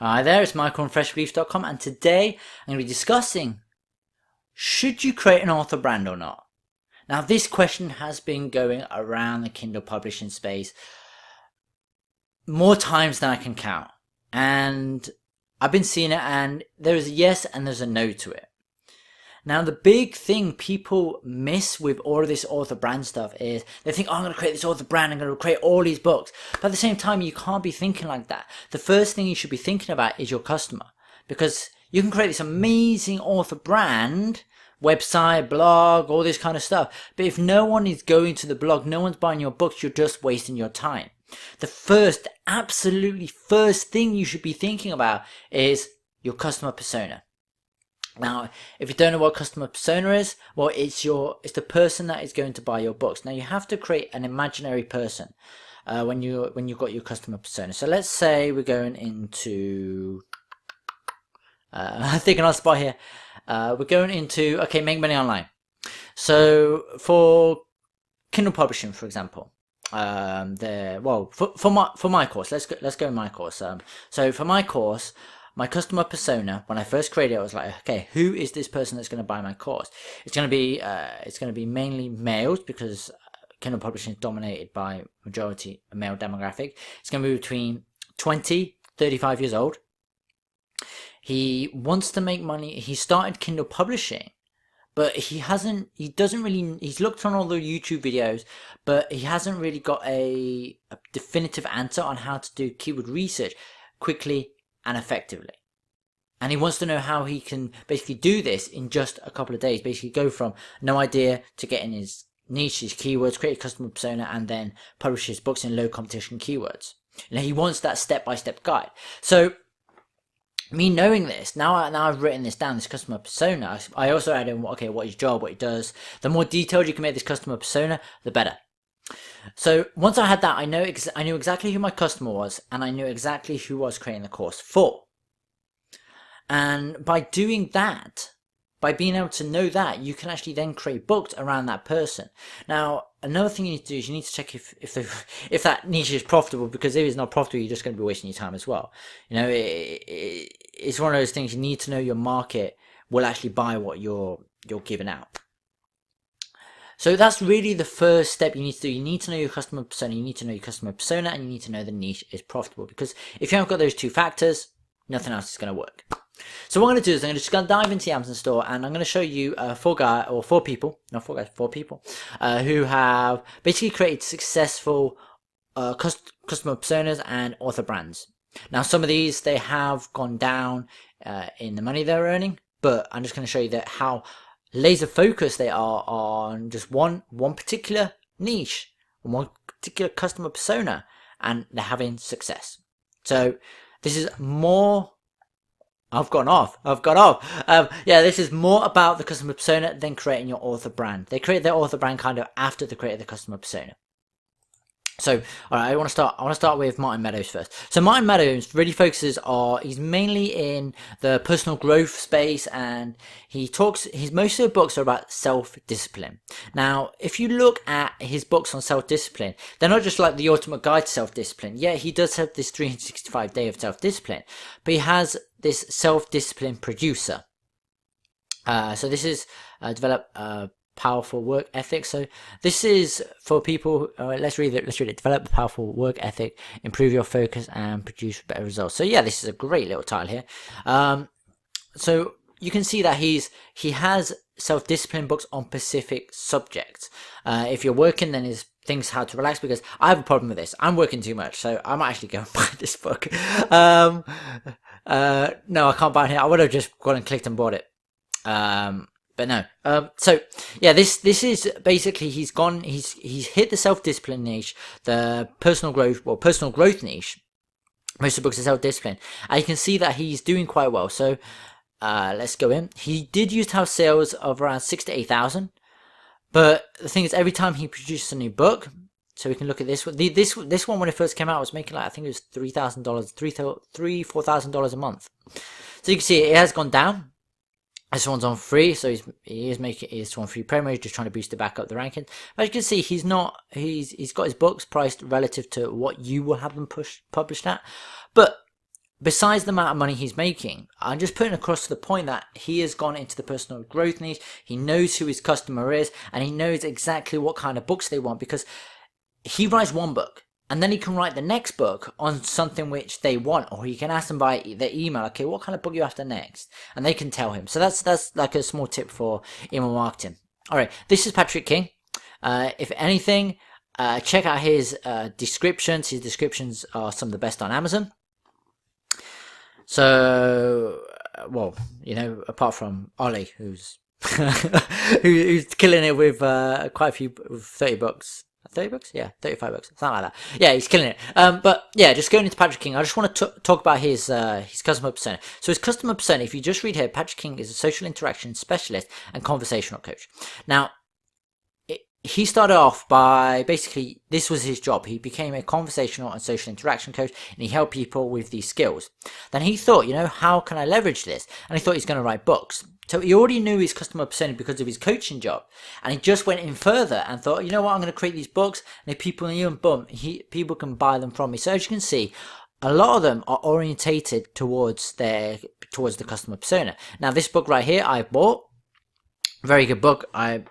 Hi there, it's Michael from freshbeliefs.com, and today I'm going to be discussing, should you create an author brand or not? Now, this question has been going around the Kindle publishing space more times than I can count, and I've been seeing it, and there's a yes and there's a no to it. Now, the big thing people miss with all of this author brand stuff is they think, oh, I'm going to create this author brand, I'm going to create all these books. But at the same time, you can't be thinking like that. The first thing you should be thinking about is your customer. Because you can create this amazing author brand, website, blog, all this kind of stuff. But if no one is going to the blog, no one's buying your books, you're just wasting your time. The absolutely first thing you should be thinking about is your customer persona. Now, if you don't know what customer persona is, well, it's the person that is going to buy your books. Now, you have to create an imaginary person when you've got your customer persona. So let's say we're going into I'm thinking on the spot here. We're going into make money online. So for Kindle publishing, for example, for my course, let's go in my course. So for my course, my customer persona, when I first created it, I was like, okay, who is this person that's going to buy my course? It's going to be mainly males, because Kindle publishing is dominated by majority male demographic. It's going to be between 20, 35 years old. He wants to make money. He started Kindle publishing, but he's looked on all the YouTube videos, but he hasn't really got a definitive answer on how to do keyword research quickly and effectively. And he wants to know how he can basically do this in just a couple of days. Basically go from no idea to getting his niche, his keywords, create a customer persona, and then publish his books in low competition keywords. He wants that step-by-step guide. So me knowing this, now I've written this down, this customer persona, I also add in, what his job, what he does. The more detailed you can make this customer persona, the better. So once I had that, I knew exactly who my customer was, and I knew exactly who I was creating the course for. And by doing that, by being able to know that, you can actually then create books around that person. Now, another thing you need to do is you need to check if that niche is profitable, because if it's not profitable, you're just going to be wasting your time as well. It's one of those things. You need to know your market will actually buy what you're giving out. So that's really the first step you need to do. You need to know your customer persona, you need to know your customer persona, and you need to know the niche is profitable. Because if you haven't got those two factors, nothing else is going to work. So what I'm going to do is I'm just going to dive into the Amazon store, and I'm going to show you four people who have basically created successful customer personas and author brands. Now, some of these, they have gone down in the money they're earning, but I'm just going to show you how laser focused they are on just one particular niche, one particular customer persona, and they're having success. So this is more. I've gone off. This is more about the customer persona than creating your author brand. They create their author brand kind of after they created the customer persona. So, all right, I want to start with Martin Meadows first. So Martin Meadows really he's mainly in the personal growth space, and most of the books are about self-discipline. Now, if you look at his books on self-discipline, they're not just like the ultimate guide to self-discipline. Yeah, he does have this 365 day of self-discipline, but he has this self-discipline producer. So this is develop powerful work ethic. So this is for people. Let's read it. Develop a powerful work ethic, improve your focus, and produce better results. So yeah, this is a great little title here. So you can see that he has self-discipline books on specific subjects. If you're working, then his things how to relax, because I have a problem with this. I'm working too much, so I'm actually going to buy this book. No, I can't buy it here. I would have just gone and clicked and bought it. But no. So yeah, this is basically he's hit the self-discipline niche, the personal growth niche. Most of the books are self-discipline, and you can see that he's doing quite well. So let's go in. He did used to have sales of around 6,000 to 8,000, but the thing is, every time he produces a new book, so we can look at this one. This one, when it first came out, was making, like, I think it was $3,000, $4,000 a month. So you can see it has gone down. This one's on free, so he is making this one free promo. He's just trying to boost it back up the ranking. But you can see he's got his books priced relative to what you will have them published at. But besides the amount of money he's making, I'm just putting across to the point that he has gone into the personal growth niche. He knows who his customer is, and he knows exactly what kind of books they want, because he writes one book and then he can write the next book on something which they want, or he can ask them by their email, okay, what kind of book are you after next? And they can tell him. So that's like a small tip for email marketing. All right, this is Patrick King. If anything, check out his descriptions. His descriptions are some of the best on Amazon. So, well, you know, apart from Ollie, who's who's killing it with quite a few, with 30 books. 30 books? Yeah, 35 books. Something like that. Yeah, he's killing it. But yeah, just going into Patrick King, I just want to talk about his customer persona. So his customer persona, if you just read here, Patrick King is a social interaction specialist and conversational coach. Now, he started off by, basically, this was his job. He became a conversational and social interaction coach, and he helped people with these skills. Then he thought, you know, how can I leverage this? And he thought he's going to write books. So he already knew his customer persona because of his coaching job. And he just went in further and thought, you know what, I'm going to create these books, and if people need them, boom, people can buy them from me. So as you can see, a lot of them are orientated towards the customer persona. Now, this book right here, I bought. Very good book. I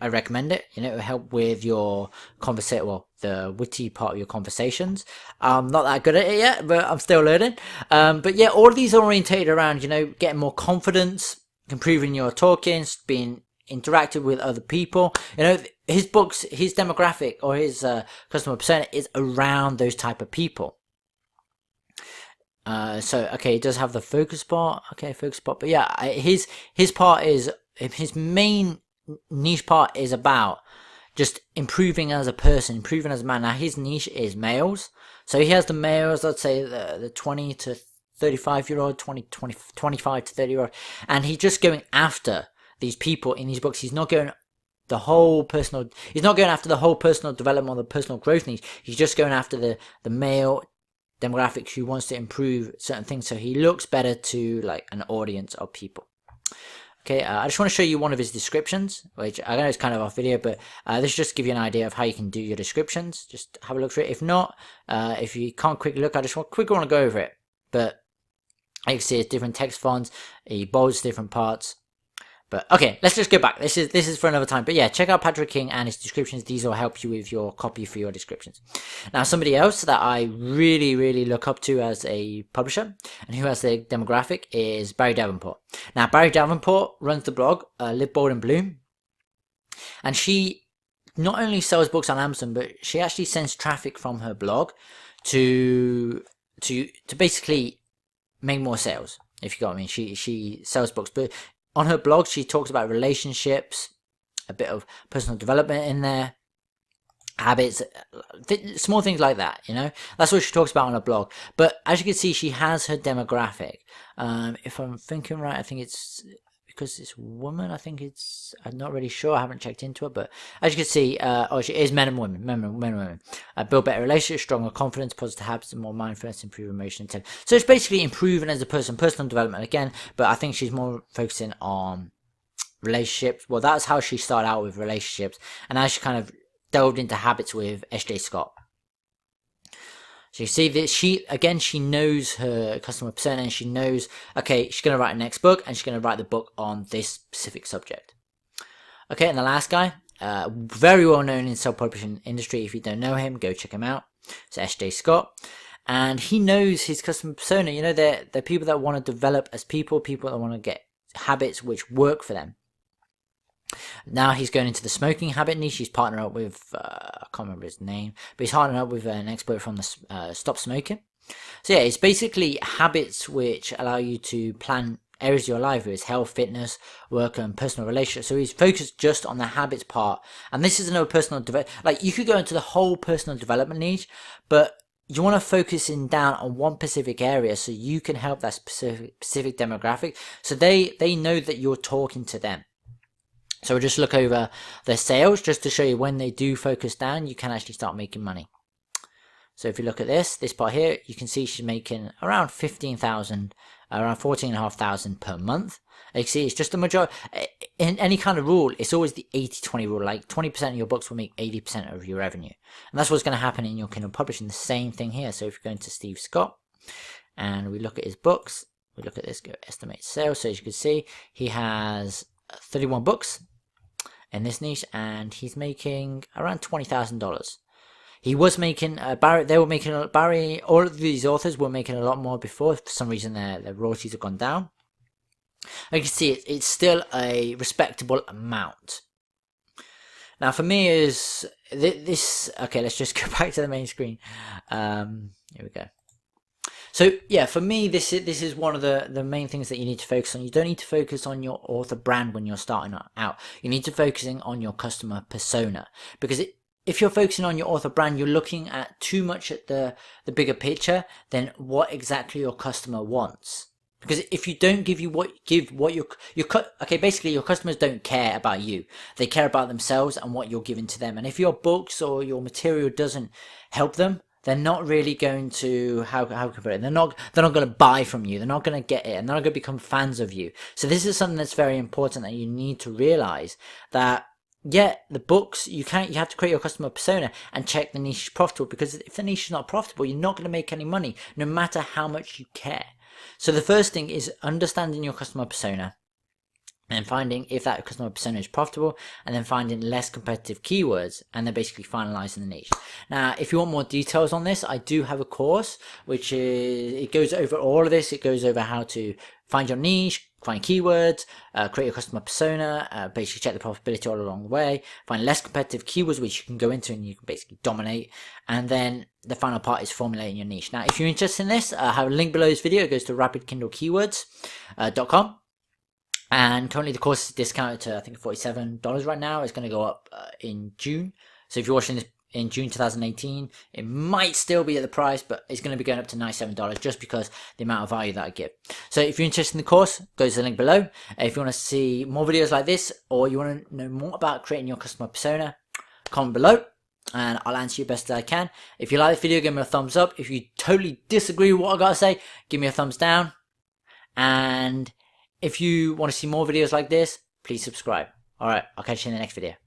recommend it. You know, it'll help with your conversation, well, the witty part of your conversations. I'm not that good at it yet, but I'm still learning. But yeah, all of these are orientated around, you know, getting more confidence, improving your talking, being interactive with other people. You know, his books, his demographic or his customer persona is around those type of people. So okay, it does have the focus part. Okay, focus part. But yeah, his part is, his main niche part is about just improving as a person, improving as a man. Now, his niche is males. So he has the males, let's say the 20 to 35-year-old, 25 to 30-year-old. And he's just going after these people in these books. He's not going after the whole personal development or the personal growth niche. He's just going after the male demographic who wants to improve certain things. So he looks better to like an audience of people. Okay, I just want to show you one of his descriptions, which I know is kind of off video, but this just to give you an idea of how you can do your descriptions. Just have a look through it. If not, if you can't quickly look, I just quickly want to go over it. But you can see it's different text fonts, he bolds different parts. But okay, let's just go back. This is for another time. But yeah, check out Patrick King and his descriptions. These will help you with your copy for your descriptions. Now, somebody else that I really, really look up to as a publisher and who has the demographic is Barry Davenport. Now, Barry Davenport runs the blog Live Bold and Bloom, and she not only sells books on Amazon, but she actually sends traffic from her blog to basically make more sales. If you got what I mean, she sells books, but on her blog, she talks about relationships, a bit of personal development in there, habits, small things like that, you know. That's what she talks about on her blog. But as you can see, she has her demographic. If I'm thinking right, I think it's because it's a woman. I think it's, I'm not really sure. I haven't checked into it. But as you can see, she is men and women. Men and women. Build better relationships, stronger confidence, positive habits, and more mindfulness, improve emotional intelligence. So it's basically improving as a person, personal development again. But I think she's more focusing on relationships. Well, that's how she started out with relationships. And now she kind of delved into habits with S.J. Scott. So you see that she knows her customer persona, and she knows, okay, she's going to write a next book, and she's going to write the book on this specific subject. Okay, and the last guy, very well known in the self-publishing industry. If you don't know him, go check him out. It's S.J. Scott. And he knows his customer persona. You know, they're people that want to develop as people that want to get habits which work for them. Now he's going into the smoking habit niche. He's partnered up with, I can't remember his name, but he's partnered up with an expert from the Stop Smoking. So yeah, it's basically habits which allow you to plan areas of your life, with health, fitness, work, and personal relationships. So he's focused just on the habits part. And this is another personal development. Like, you could go into the whole personal development niche, but you want to focus in down on one specific area so you can help that specific demographic. So they know that you're talking to them. So we'll just look over their sales just to show you when they do focus down, you can actually start making money. So if you look at this part here, you can see she's making around 15,000, around 14,500 per month. You can see it's just a majority. In any kind of rule, it's always the 80-20 rule. Like 20% of your books will make 80% of your revenue. And that's what's going to happen in your Kindle publishing. The same thing here. So if you go into Steve Scott, and we look at his books, we look at this, go estimate sales. So as you can see, he has 31 books in this niche, and he's making around $20,000. He was making Barry. All of these authors were making a lot more before. For some reason, their royalties have gone down. You can see it's still a respectable amount. Now, for me, is this okay? Let's just go back to the main screen. Here we go. So yeah, for me, this is one of the main things that you need to focus on. You don't need to focus on your author brand when you're starting out. You need to focusing on your customer persona, because if you're focusing on your author brand, you're looking at too much at the bigger picture than what exactly your customer wants. Because if you don't give what basically your customers don't care about you. They care about themselves and what you're giving to them. And if your books or your material doesn't help them, they're not really going to, how can I put it? They're not going to buy from you. They're not going to get it, and they're not going to become fans of you. So this is something that's very important that you need to realize, that yeah, the books, you have to create your customer persona and check the niche is profitable, because if the niche is not profitable, you're not going to make any money, no matter how much you care. So the first thing is understanding your customer persona, and finding if that customer persona is profitable, and then finding less competitive keywords, and then basically finalizing the niche. Now, if you want more details on this, I do have a course which it goes over all of this. It goes over how to find your niche, find keywords, create your customer persona, basically check the profitability all along the way, find less competitive keywords which you can go into and you can basically dominate, and then the final part is formulating your niche. Now, if you're interested in this, I have a link below this video. It goes to rapidkindlekeywords.com. And currently the course is discounted to, I think, $47 right now. It's going to go up in June. So if you're watching this in June 2018, it might still be at the price, but it's going to be going up to $97 just because the amount of value that I give. So if you're interested in the course, go to the link below. If you want to see more videos like this, or you want to know more about creating your customer persona, comment below and I'll answer you best as I can. If you like this video, give me a thumbs up. If you totally disagree with what I got to say, give me a thumbs down. And if you want to see more videos like this, please subscribe. Alright, I'll catch you in the next video.